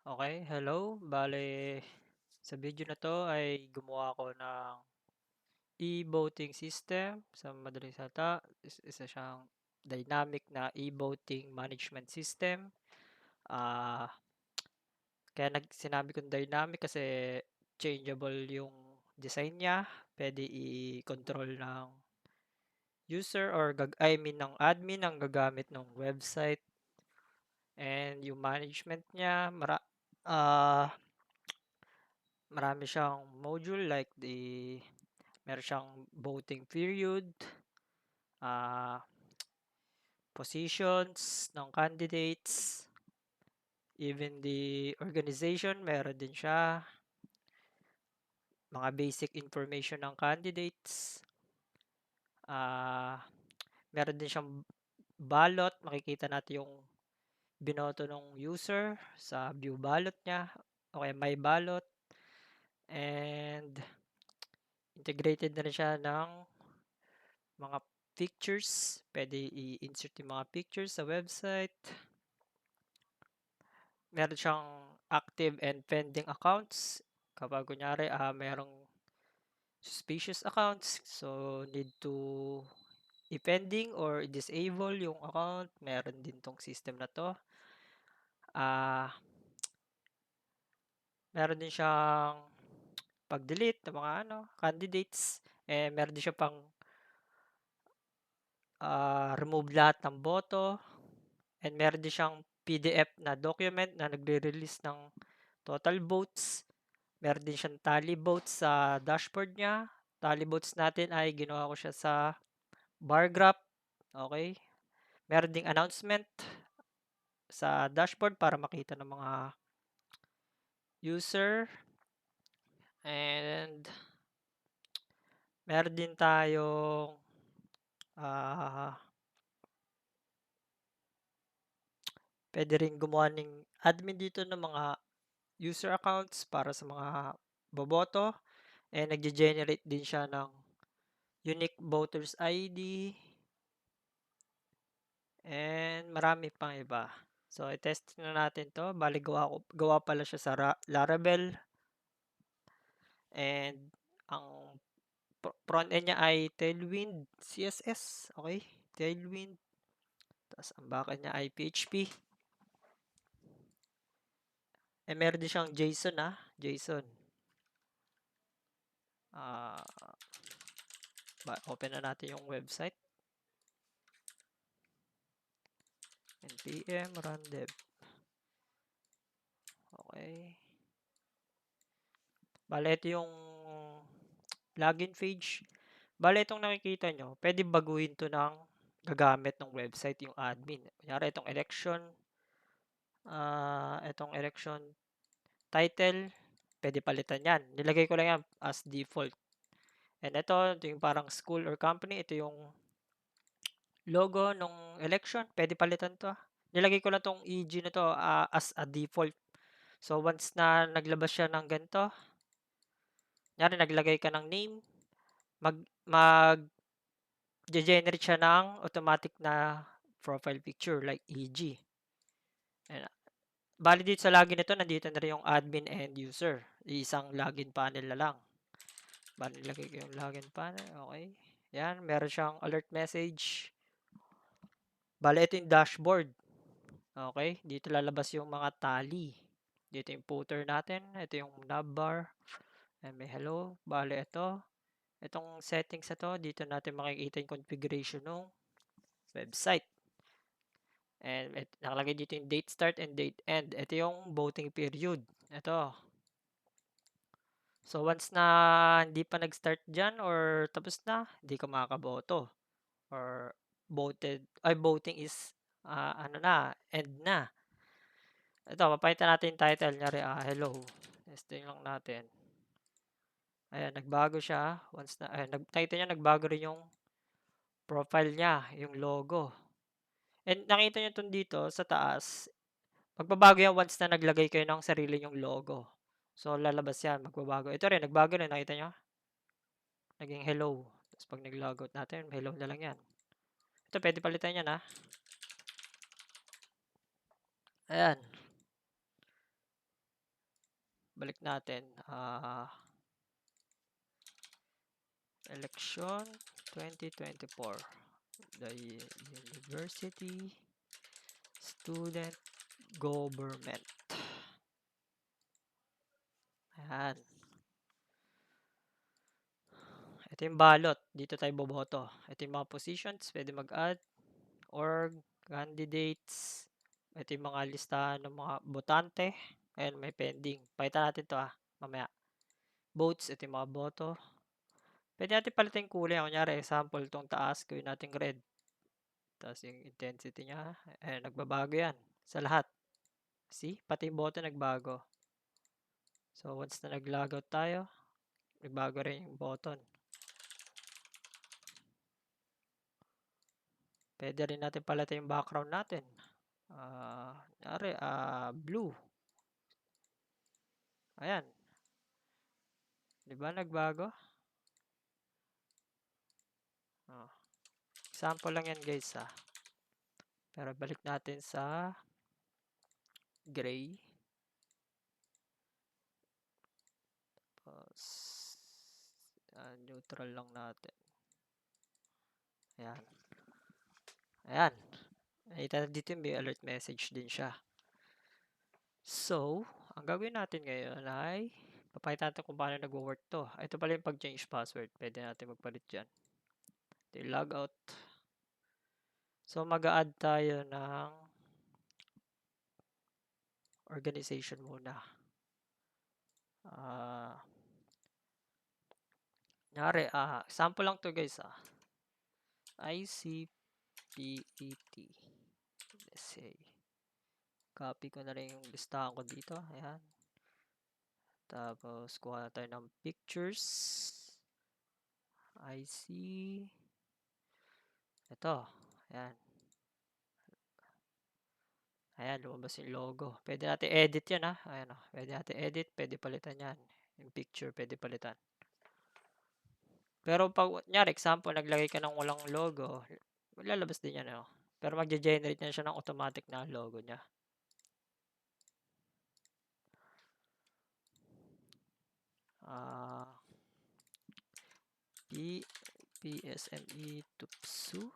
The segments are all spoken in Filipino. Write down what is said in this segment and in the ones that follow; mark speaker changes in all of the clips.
Speaker 1: Okay, hello. Bale, sa video na 'to ay gumawa ako ng e-voting system. Sa madaling salita, isa siyang dynamic na e-voting management system. Ah, kaya sinabi kong dynamic kasi changeable yung design niya. Pwede i-control ng user or ng admin ang gagamit ng website, and yung management niya marami siyang module like meron siyang voting period, ah, positions ng candidates, even the organization meron din siya, mga basic information ng candidates, ah, meron din siyang ballot, makikita natin yung binoto ng user sa view ballot niya, okay, my ballot, and integrated na rin siya ng mga pictures. Pwede i-insert yung mga pictures sa website. Meron siyang active and pending accounts. Kapag kunyari, merong suspicious accounts, so need to i-pending or i-disable yung account. Meron din tong system na to. Meron din siyang pag-delete ng mga candidates. Meron din siya pang remove lahat ng boto. And meron din siyang PDF na document na nagre-release ng total votes. Meron din siyang tally votes sa dashboard niya. Tally votes natin ay ginawa ko siya sa bar graph. Okay. Meron ding announcement sa dashboard para makita ng mga user. And meron din tayong pwede rin gumawa ng admin dito ng mga user accounts para sa mga boboto. And nagge-generate din siya ng unique voters ID. And marami pang iba. So, i-test na natin to. Bali, gawa pala siya sa Laravel. And ang front end niya ay Tailwind CSS. Okay? Tailwind. Tapos ang backend niya ay PHP. Meron din siyang JSON JSON. Open na natin yung website. npm run dev. Okay. Bale, ito yung login page. Bale, itong nakikita nyo, pwede baguhin to ng gagamit ng website yung admin. Kunyari, itong election title, pwede palitan yan. Nilagay ko lang yan as default. And ito yung parang school or company. Ito yung logo ng election. Pwede palitan to. Nilagay ko lang tong EG na to as a default. So, once na naglabas siya ng ganito, kunyari, naglagay ka ng name, generate siya ng automatic na profile picture like EG. And, bali dito sa login nito, nandito na rin yung admin and user. Isang login panel na lang. Bali, nilagay ko yung login panel. Okay. Yan, meron siyang alert message. Bali, ito yung dashboard. Okay. Dito lalabas yung mga tally. Dito yung footer natin. Ito yung navbar. And may hello. Bali, itong settings na to, dito natin makikita yung configuration ng website. And nakalagay dito yung date start and date end. Ito yung voting period. Ito. So, once na hindi pa nag-start dyan or tapos na, hindi ka makakaboto. Or voting is, end na. Ito, papalitan natin yung title. Nyari, hello. Testing lang natin. Ayan, nagbago siya. Once na, nakita niya, nagbago rin yung profile niya, yung logo. And nakita niyo itong dito sa taas, magbabago yan once na naglagay kayo ng sarili nyong logo. So, lalabas yan, magbabago. Ito rin, nagbago rin, nakita nyo? Naging hello. Tapos pag nag-logout natin, hello na lang yan. Ito, pwede palitan yan Ayan. balik natin. Election 2024. The University Student Government. Ayan. Ito yung balot. Dito tayo boboto. Ito yung mga positions. Pwede mag-add. Org. Candidates. Ito yung mga listahan ng mga botante. Ayan, may pending. Pakita natin to mamaya. Votes. Ito yung mga boto. Pwede natin palitin yung kulay. Kunyari, example, itong taas. Gawin natin red. Tapos yung intensity niya. Ayan, nagbabago yan. Sa lahat. See? Pati yung boto nagbago. So, once na nag-logout tayo, nagbago rin yung button. Pwede rin natin palitin yung background natin. Blue. Ayan. Di ba nagbago? Example lang yan guys Pero balik natin sa gray. Tapos neutral lang natin. Ayan. Ayan. Nakita dito yung may alert message din siya. So, ang gagawin natin ngayon ay papakita natin kung paano nag-work to. Ito pala yung pag-change password. Pwede natin magpalit dyan. Ito yung logout. So, mag-a-add tayo ng organization muna. Sample lang to guys ICPET. Let's say. Copy ko na rin yung listahan ko dito. Ayan. Tapos, kuha na tayo ng pictures. IC. Ito. Ayan. Ayan, lumabas yung logo. Pwede natin edit yan Ayan Pwede natin edit. Pwede palitan yan. Yung picture, pwede palitan. Pero pag, nyari, example, naglagay ka ng walang logo, lalabas din yan Pero magge-generate na siya ng automatic na logo niya. PSME Tupsu.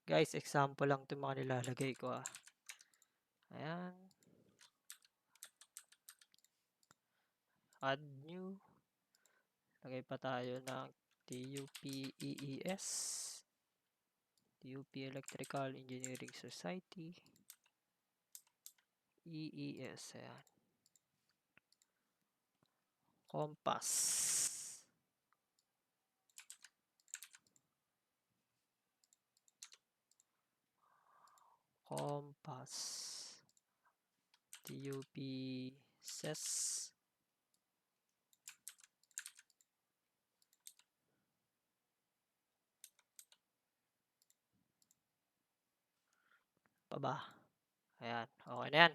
Speaker 1: Guys, example lang itong mga nilalagay ko Ayan. Add new. Lagay pa tayo ng TUPEES. TUP Electrical Engineering Society. EES. Ayan. Compass. TUP SES. Pa. Ayan. Okay na yan.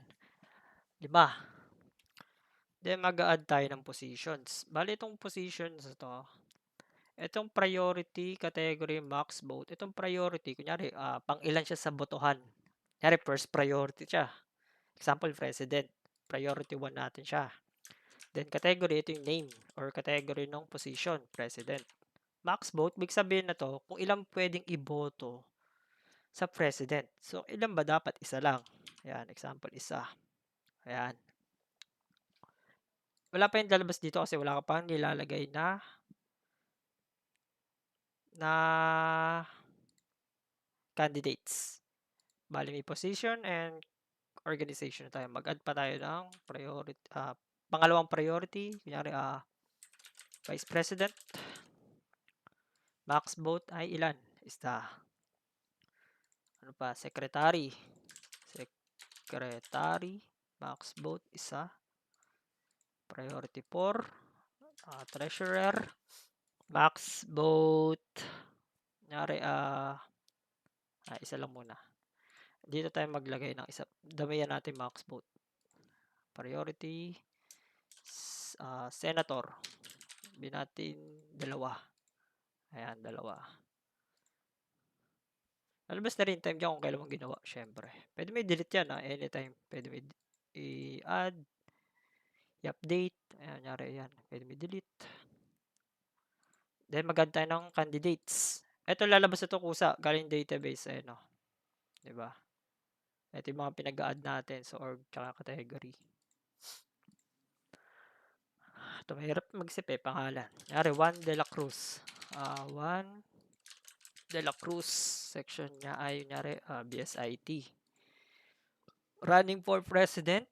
Speaker 1: 5. Then, mag-add tayo ng positions. Bali, itong positions itong priority, category, max vote. Itong priority, kunyari, pang ilan siya sa botohan. Kunyari, first priority siya. Example, president. Priority 1 natin siya. Then, category, ito yung name or category ng position, president. Max vote, big sabihin na to, kung ilang pwedeng iboto sa president. So, ilan ba dapat? Isa lang. Ayan, example, isa. Ayan. Wala pa yung lalabas dito kasi wala ka pang nilalagay na candidates. Bali, may position and organization tayo. Mag-add pa tayo ng priority, pangalawang priority. Kunyari, vice president. Max vote ay ilan? Isa. Ano pa? Secretary. Max vote, isa. Priority 4. Treasurer. Max vote. Kunyari, isa lang muna. Dito tayo maglagay ng isa. Damihan natin max vote. Priority. Senator. Sabihin natin 2. Ayan, 2. Lalabas na rin time dyan kung kailan mo ginawa, syempre. Pwede may delete yan anytime. Pwede may i-add. i-update. Ayan, nyari yan. Pwede mo delete. Then, mag-add tayo ng candidates. Ito, lalabas ito kusa. Galing database. Ayan, o. Diba? Ito yung mga pinag-a-add natin sa org tsaka category. Ito, mahirap mag-isip pangalan. Nyari, Juan de la Cruz. Juan de la Cruz. Section niya ay, nyari, BSIT. Running for president.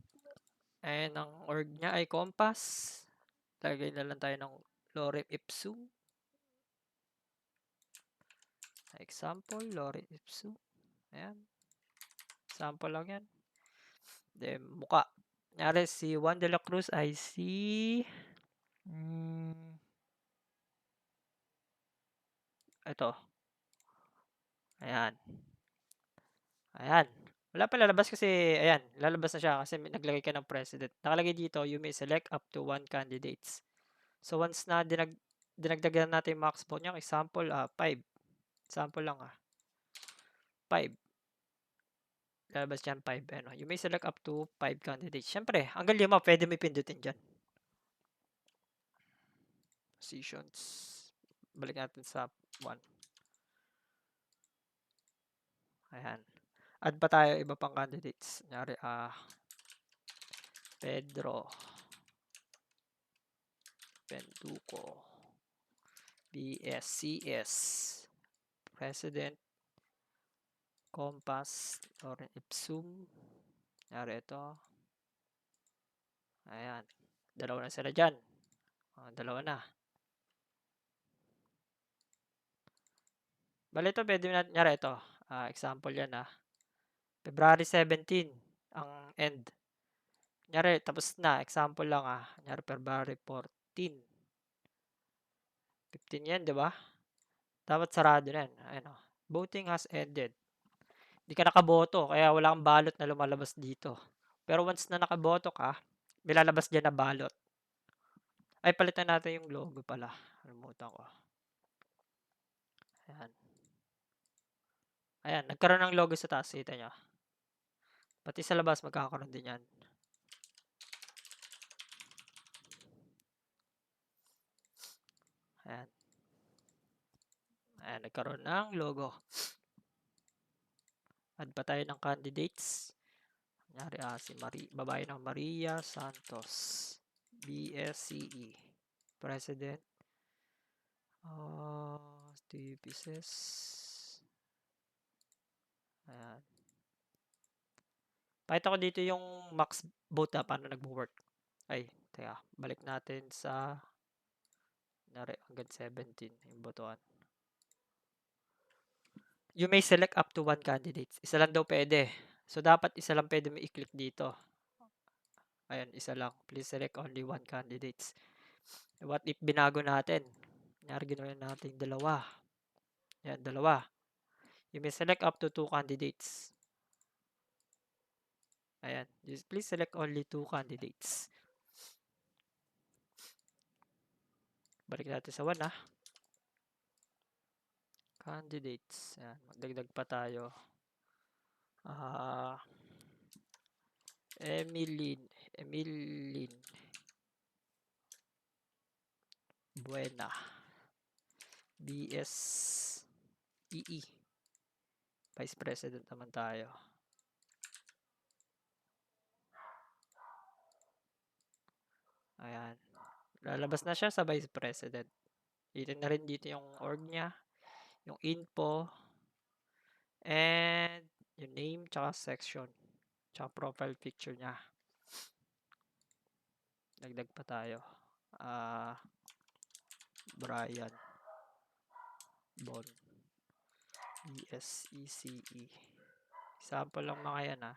Speaker 1: And ang org niya ay Compass. Lagay na lang tayo ng lorem ipsum. Example, lorem ipsum. Ayan. Sample lang yan. Then, muka. Nyari, si Juan de la Cruz ay si... ito. Ayan. Ayan. Wala pa lalabas kasi, ayan, lalabas na siya kasi naglagay ka ng president. Nakalagay dito, you may select up to 1 candidates. So, once na dinagdagan natin yung max vote niya, example, 5. Sample lang 5. Lalabas dyan 5. Ano, you may select up to 5 candidates. Siyempre, hanggang 5, pwede mo ipindutin dyan. Positions. Balik natin sa 1. Ayan. Add pa tayo iba pang candidates. Kunyari, Pedro Penduko, BSCS, President, Compass, lorem ipsum. Kunyari ito. Ayan. Dalawa na sila dyan. Dalawa na. Bali ito, pwede na, kunyari ito. Example yan February 17 ang end. Kunyari, tapos na. Example lang Kunyari, February 14. 15 yan, di ba? Dapat sarado na yan. Ayan Voting has ended. Hindi ka nakaboto, kaya wala kang balot na lumalabas dito. Pero once na nakaboto ka, may lalabas dyan na balot. Ay, palitan natin yung logo pala. Nalimutan ko. Ayan. Ayan, nagkaroon ng logo sa taas. Kita nyo. Pati sa labas, magkakaroon din yan. Ayan. Ayan, nagkaroon ng logo. Add pa tayo ng candidates. Kunyari, si babae ng Maria Santos. BSCE. President. 2 pieces. Ayan. Pakita ko dito yung max vote paano nag-work. Ay, teka. Balik natin sa hanggang 17 yung botohan. You may select up to 1 candidate. Isa lang daw pwede. So, dapat isa lang pwede mo i-click dito. Ayan, isa lang. Please select only 1 candidates. What if binago natin? Kunyari, ginawa natin dalawa. Ayan, dalawa. You may select up to 2 candidates. Ayan. Please select only 2 candidates. Balik natin sa 1 Candidates. Ayan. Magdagdag pa tayo. Emilyn Buena. BSEE. Vice President naman tayo. Ayan. Lalabas na siya sa Vice President. Dito na rin dito yung org niya. Yung info. And yung name, tsaka section. Tsaka profile picture niya. Dagdag pa tayo. Brian Bon. BSECE. Sample lang mga yan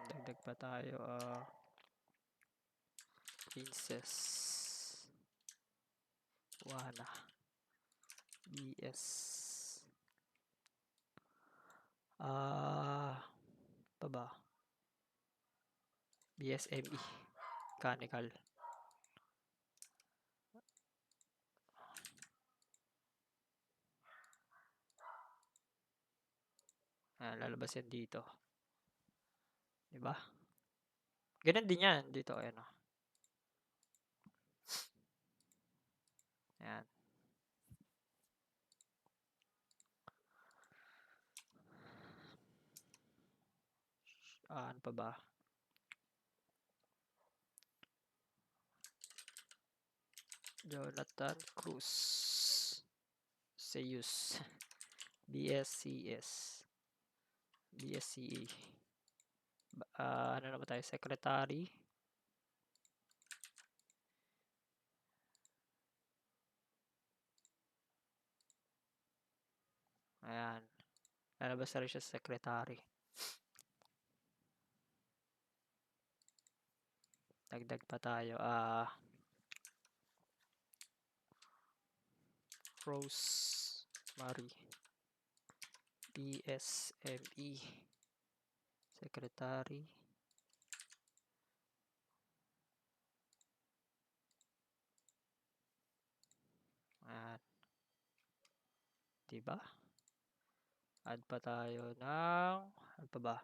Speaker 1: Dagdag pa tayo. Princess Juana. BS. Pa ba? BSME. Mechanical. Lalabas yan dito. Diba? Ganun din yan dito. Ayan o. Ayan. Ano pa ba? Jonathan Cruz. Seus. BSCS. BSCE. Ano na ba tayo? Secretary. Ayan. Lalabas na rin siya sa secretary. Dagdag pa tayo. Rosemary. PSME. Secretary. Ayan. Diba? Add pa tayo ng... Ano pa ba?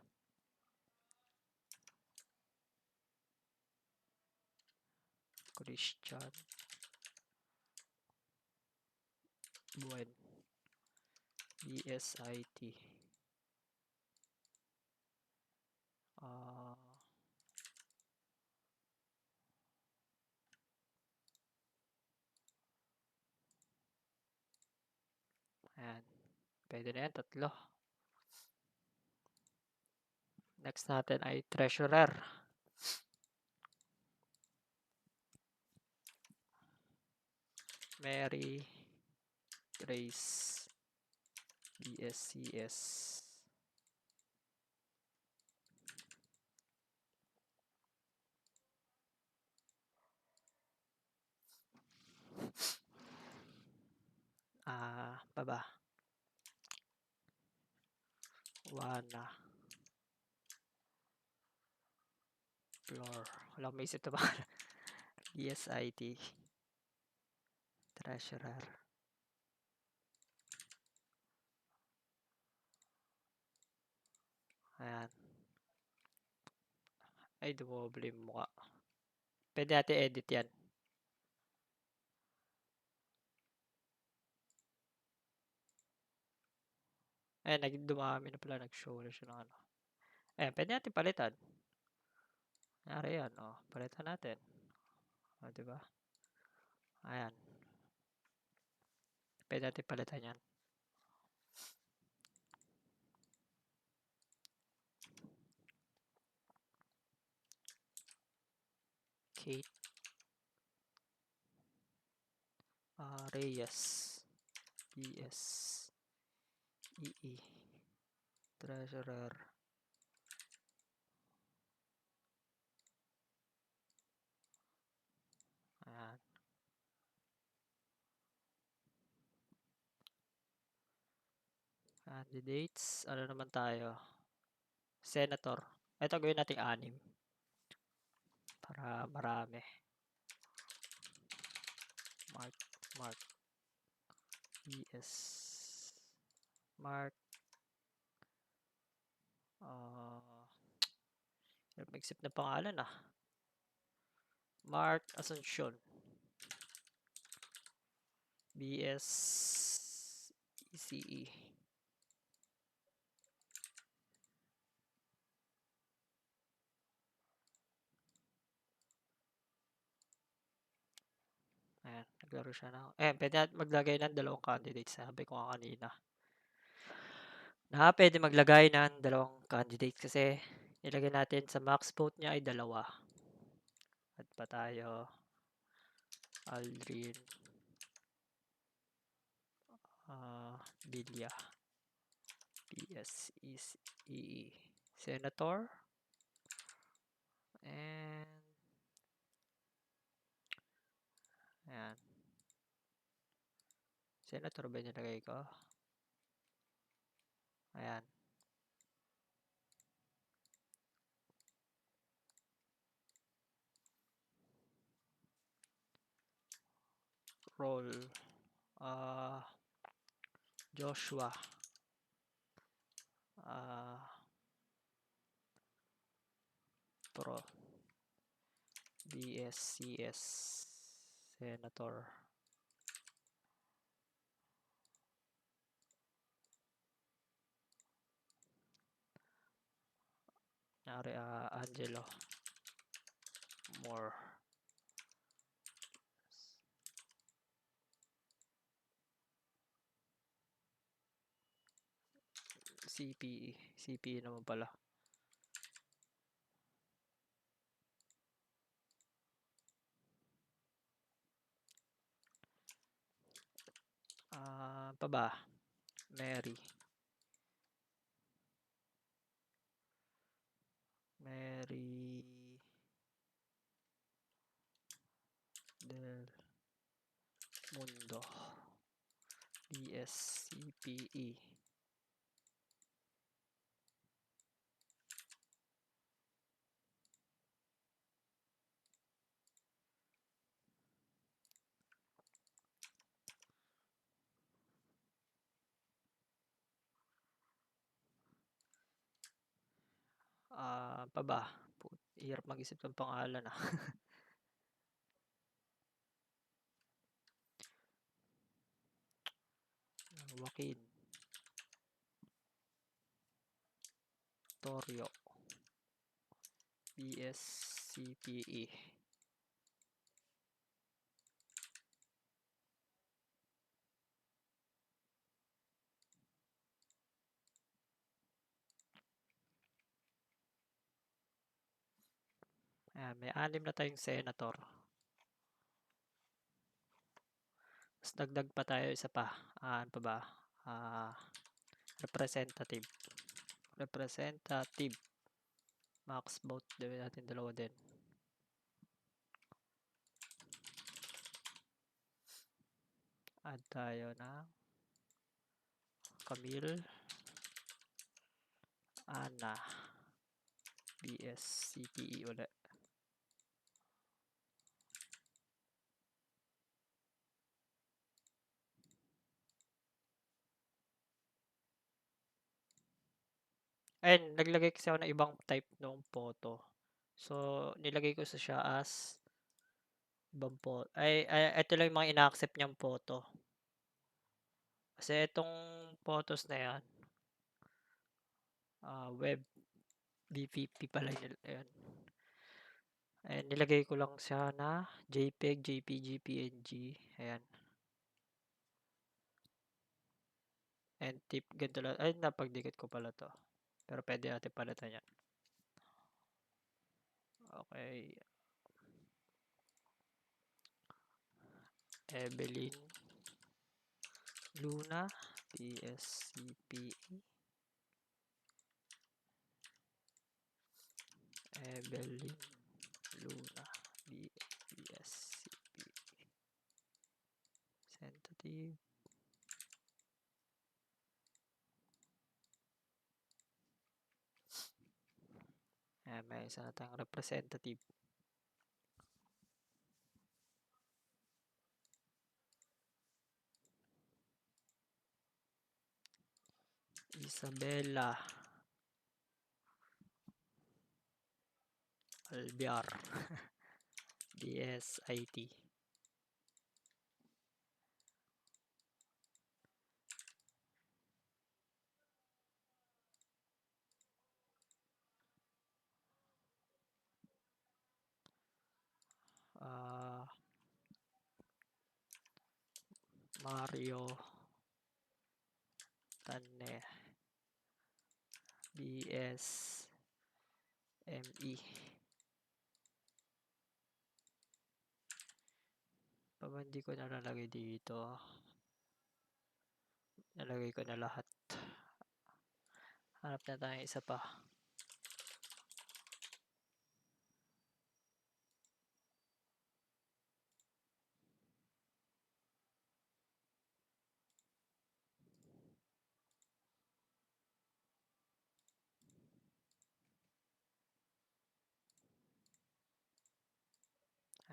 Speaker 1: Christian Buen. BSIT. Ayan. Pwede na yan, 3. Next natin ay treasurer. Mary Grace BSCS. Pa ba? Wana. Floor. Wala akong maisip na ba? BSIT. Treasurer. Ayan. Ay, dumoble yung mukha. Pwede natin edit yan. Ayan, dumami na pala. Nag-show na siya ng ano. Ayan, pwede natin palitan. Nangyari yan, o. Palitan natin. O, diba? Ayan. Pwede natin palitan yan. Kate Reyes BSEE Treasurer. Ayan. Candidates. Ano naman tayo? Senator. Ito gawin natin 6. Para marami. Mark. BS. Mark. Mag-isip na pangalan Mark Asuncion. BSECE. Ayan, naglaro siya na. Pwede natin maglagay ng 2 candidates. Sabi ko nga kanina. Pwede maglagay ng 2 candidates kasi ilagay natin sa max vote niya ay 2. Add pa tayo. Aldrin. Bilya. BSECE. Senator. And ayan. Senator ba nilagay ko? Ayan. Roll. Joshua. Pro BSCS Senator Angelo More CPE naman pala. Pa ba? Mary del Mundo BSCPE. Pa ba? Hirap mag-isip ng pangalan Joaquin Torio BSCPE. Ayan, may 6 na tayong senator. Mas dagdag pa tayo isa pa. Ano pa ba? Representative. Max vote. Gawin natin 2 din. Add tayo ng Camille Ana BSCPE ulit. Ayun, naglagay kasi ako ng ibang type ng photo. So, nilagay ko siya as ibang photo. Ito lang yung mga ina-accept niyang photo. Kasi itong photos na yan, web BPP pala yun. Ayan. Ayan, nilagay ko lang siya na JPEG, JPG, PNG. Ayan. And tip, ganito lang. Ay, napagdikit ko pala to. Pero pwede natin palitan yan. Okay. Evelyn Luna BSCPE. Evelyn Luna BSCPE. Representative. Ayan, may isa na tayong representative. Isabella Albiar BSIT. Mario Tane BSME. Pag hindi ko nalalagay dito, nalagay ko na lahat. Hanap na tayo isa pa.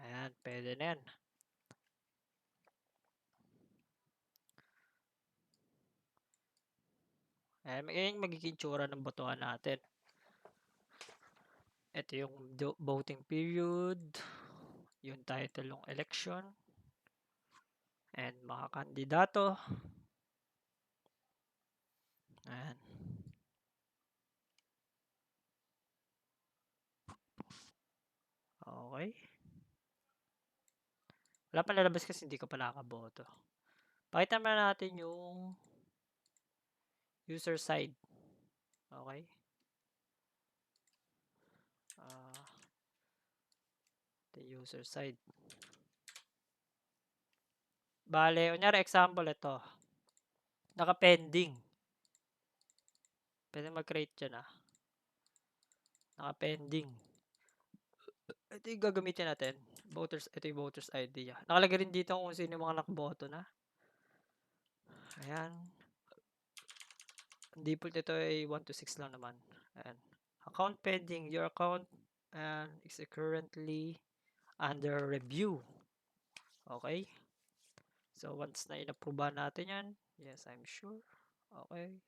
Speaker 1: Ayan, pwede na yan. Ayan, yung magiging tsura ng botohan natin. Ito yung voting period, yung title ng election, and mga kandidato. Ayan. Okay. Wala pa lalabas kasi hindi ko pa nakaboto. Pakita naman natin yung user side. Okay. The user side. Bale, kunyari example ito. Naka-pending. Pwede mag-create dyan Naka-pending. Ito yung gagamitin natin. Ito yung voters ID. Nakalagay rin dito kung sino yung mga nakaboto na. Ayan. Ang default ito ay 1 to 6 lang naman. Ayan. Account pending. Your account is currently under review. Okay. So, once na in-approve natin yan. Yes, I'm sure. Okay.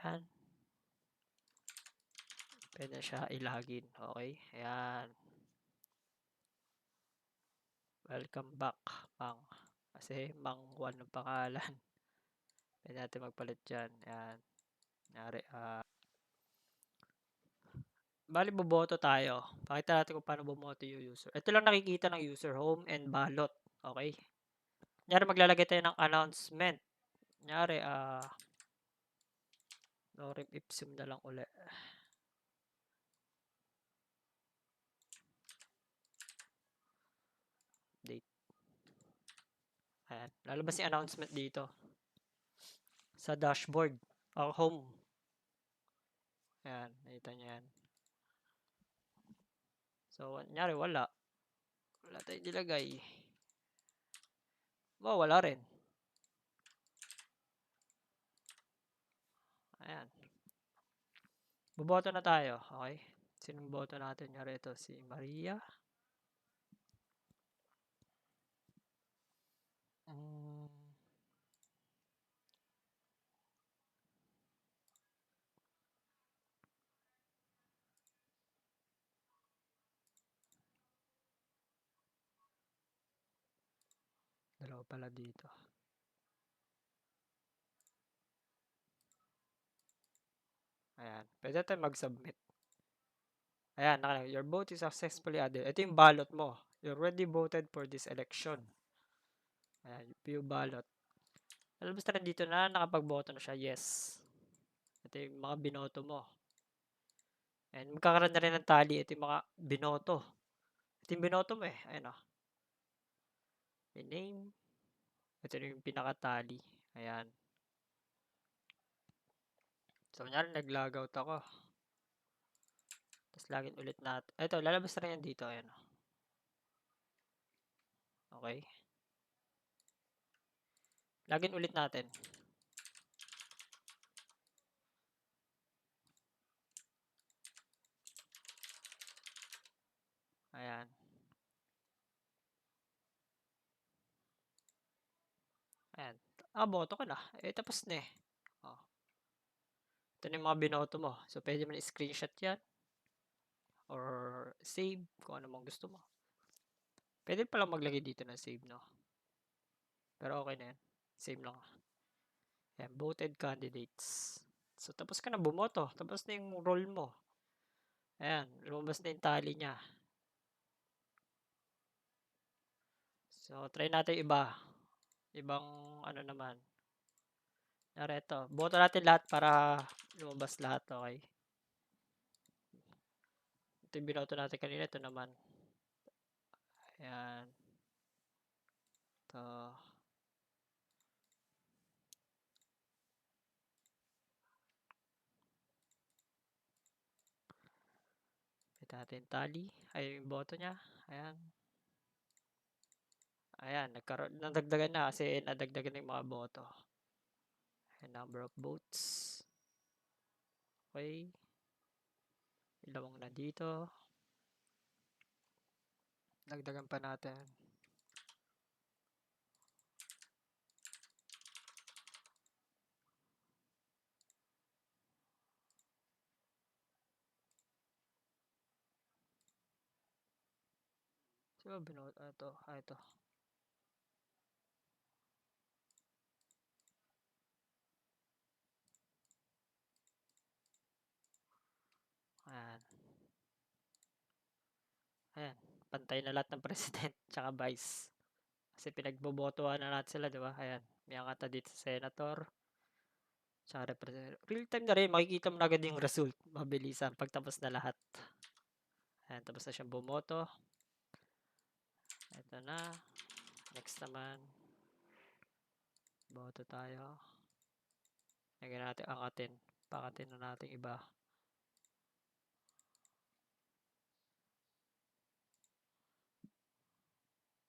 Speaker 1: Ayan. Pwede siya i-login. Okay. Ayan. Welcome back, Mang. Kasi Mang Juan ang pangalan. Pwede natin magpalit dyan. Ayan. Nangyari, bali, boboto tayo. Pakita natin kung paano bumoto yung user. Ito lang nakikita ng user, home and ballot. Okay. Kunyari, maglalagay tayo ng announcement. Kunyari, lorem ipsum na lang ulit. Date. Ayan. Lalabas yung announcement dito. Sa dashboard. O home. Ayan. Nakita nyo yan. So, kunyari, wala. Wala tayong nilagay. Wala rin. Ayan. Boboto na tayo. Okay. Sinong boto natin? Kunyari ito, si Maria. Dalawa pala dito. Ayan. Pwede tayo mag-submit. Ayan. Your vote is successfully added. Ito yung ballot mo. You already voted for this election. Ayan. View ballot. Alam na dito na nakapag-boto na siya. Yes. Ito yung mga binoto mo. And magkakaroon na rin ng tally. Ito yung mga binoto. Ito yung binoto mo eh. Ayan o. Yung name. Ito yung pinaka-tally. Ayan. So, kunyari nag-logout ako. Tapos login ulit natin. Ito, lalabas na rin yan dito. Ayan o. Okay. Login ulit natin. Ayan. Ayan. Boto ka na. Tapos na eh. Oh. Ito na yung mga binoto mo. So, pwede mo na screenshot yan. Or save. Kung ano mong gusto mo. Pwede pala maglagay dito ng save, no? Pero okay na yan. Save lang. Ayan. Voted candidates. So, tapos ka na bumoto. Tapos na yung role mo. Ayan. Lumabas na yung tally niya. So, try natin iba. Ibang ano naman. Narito. Boto natin lahat para lumabas lahat. Okay. Ito yung binoto natin kanina. Ito naman. Ayan. Ito. Ito natin tally. Ay, yung boto niya. Ayan. Ayan. Nadagdagan na kasi nadagdagan na yung mga boto. And number of votes. Okay. Ilawang na dito. Dagdagan pa natin. Diba binoto? Ito. Ito. Ayan. Ayan. Pantay na lahat ng president tsaka vice. Kasi pinagbobotohan na lahat sila, di ba? Ayan. May angata dito sa senator. Tsaka representative. Real time na rin. Makikita mo na agad yung result. Mabilisan. Pagtapos na lahat. Ayan. Tapos na siyang bumoto. Ito na. Next naman. Boto tayo. Lagyan natin angatin. Pakatin na natin iba.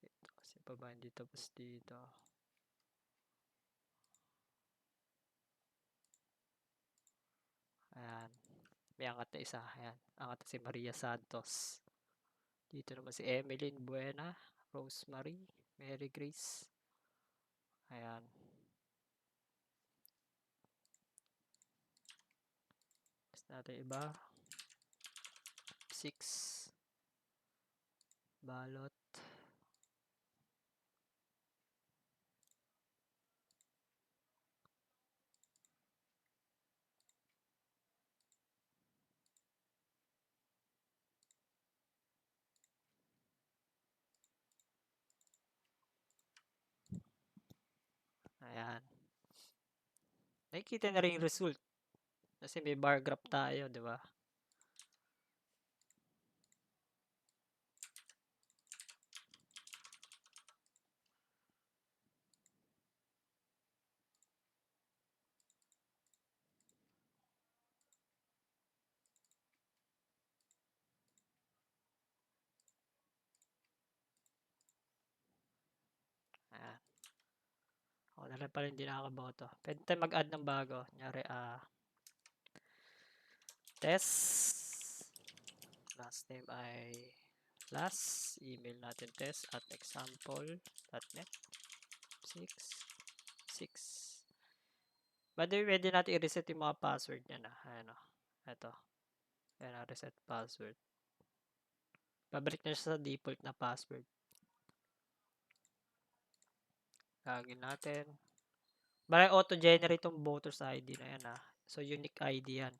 Speaker 1: Ito kasi pa ba hindi tapos dito. Ayan. May angat na isa. Ayan. Angat na si Maria Santos. Dito naman si Emeline Buena. Rosemary. Mary Grace. Ayan. Tapos natin iba. 6. Balot. Ayan. Nakikita na rin yung result. Kasi may bar graph tayo, di ba? Ayan. Ako na rin pala hindi nakakaboto. Pwede tayo mag-add ng bago. Kunyari, test. Last name ay last. Email natin test at example.net. 6. 6. By the way, pwede natin i-reset yung mga password niya na. Ayan o. Ito. Ayan, reset password. Babalik na siya sa default na password. Lagin natin. Bale, auto-generate yung voters ID na yan ah. So, unique ID yan.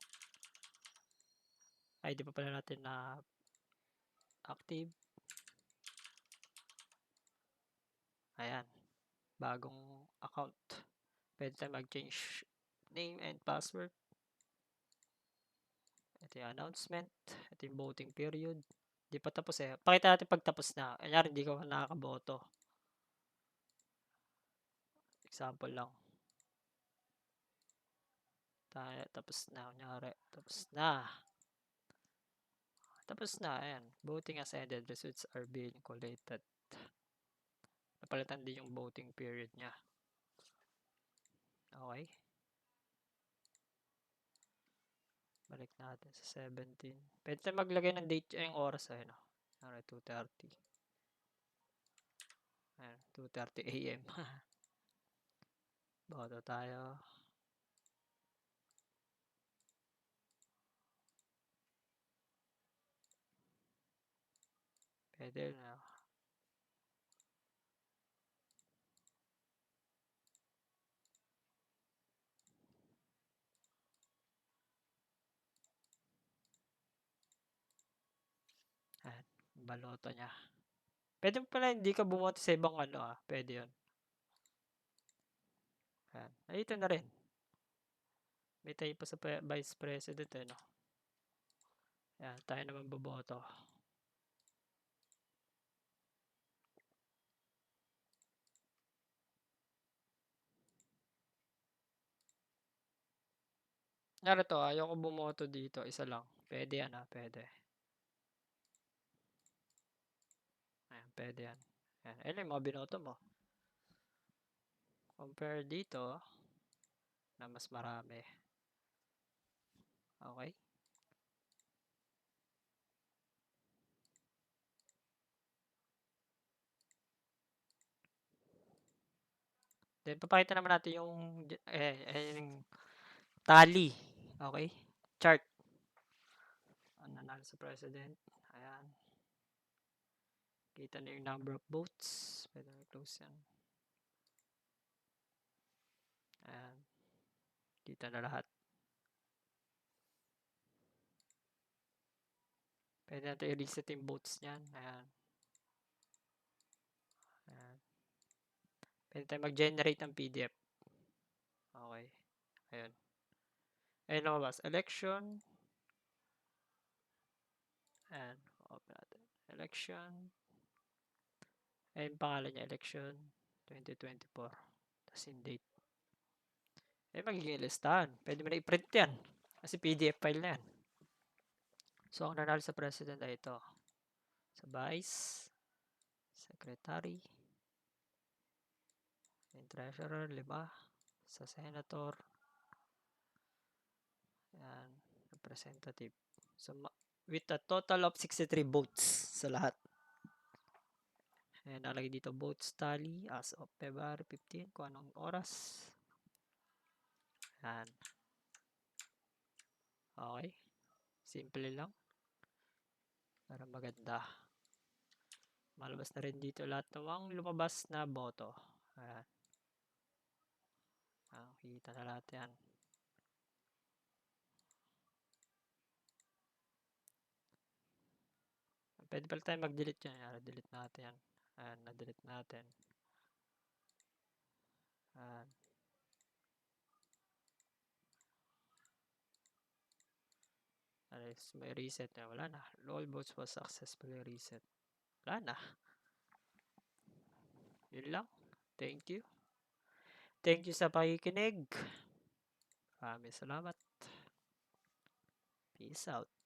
Speaker 1: ID pa pala natin na active. Ayan. Bagong account. Pwede tayo mag-change name and password. Ito yung announcement. Ito yung voting period. Hindi pa tapos eh. Pakita natin pag tapos na. Kanyari, hindi ka nakakaboto. Example lang. Tayo, tapos na. Kunyari, tapos na. Tapos na. Ayan. Voting has ended. Results are being collated. Napalitan din yung voting period niya. Okay. Balik natin sa 17. Pwede tayo maglagay ng date yung oras. Ayun o. 2:30. Ayan. 2:30 AM. Boto tayo. Pwede na. Ayan. Baloto niya. Pwede pala hindi ka bumoto sa ibang ano ah. Pwede yun. Ayan. Ito na rin. May tayo pa sa vice president eh no. Ayan. Tayo naman boboto. Nara to, ayoko bumoto dito. Isa lang. Pwede yan ah. Pwede. Ayan. Pwede yan. Ayan. Ayun yung mga binoto mo. Compare dito na mas marami. Okay. Then, papakita naman natin yung yung tally. Okay? Chart. Ang nanalo sa president. Ayan. Kita na yung number of votes. Pwede na close yan. Ayan. Kita na lahat. Pwede natin i-reset yung votes niyan. Ayan. Ayan. Pwede tayo mag-generate ng PDF. Okay. Ayun. Ayun lumabas. Election. Ayan. Open natin. Election. Ayun pangalan niya. Election 2024. Tapos yung date. Eh, magiging listahan. Pwede mo na i-print yan. Kasi PDF file na yan. So, ang nanalo sa president ay ito. Sa vice, secretary, yung treasurer, 5. Sa senator, yan, representative. So, with a total of 63 votes sa lahat. And nalagay dito votes tally as of February 15 kung anong oras. Yan. Okay. Simple lang. Para maganda. Malabas na rin dito lahat ng mga lumabas na boto. Ayan. Kita na lahat yan. Pwede pala tayo mag-delete yan. Delete natin yan. Ayan, na-delete natin. Ayan. May reset na. Wala na. All votes was successfully reset. Wala na. Yun lang. Thank you. Thank you sa pakikinig. Maraming salamat. Peace out.